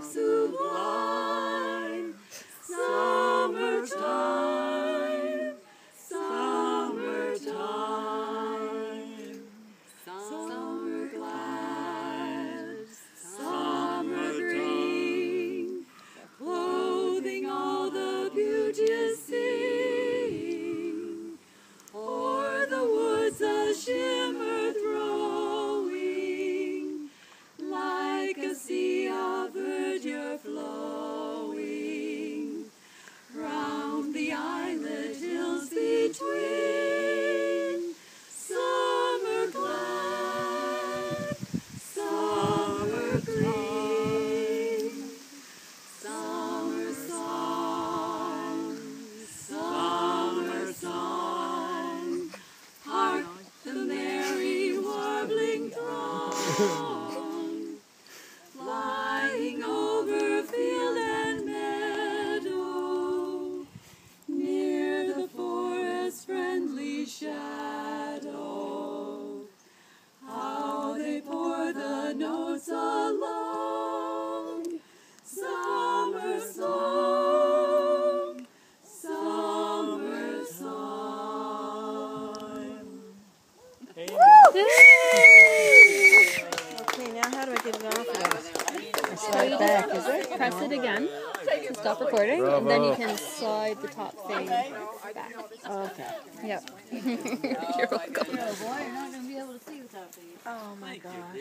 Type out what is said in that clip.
love sublime. Summertime, summertime, summer glad, summer green, clothing all the beauteous scene, o'er the woods a shimmer throwing, like a sea of verdure flowing, round the islet hills between, summer glad, summer green, summer song, summer song, hark the merry warbling throng, flying over field and meadow, near the forest's friendly shadow, how they pour the notes along, summer song, summer song. Okay, now how do I get it off of? Slide back, is it? Press it again to stop recording, and then you can slide the top thing back. Okay. Yep. You're welcome. Oh boy, you're not going to be able to see the top thing. Oh my gosh.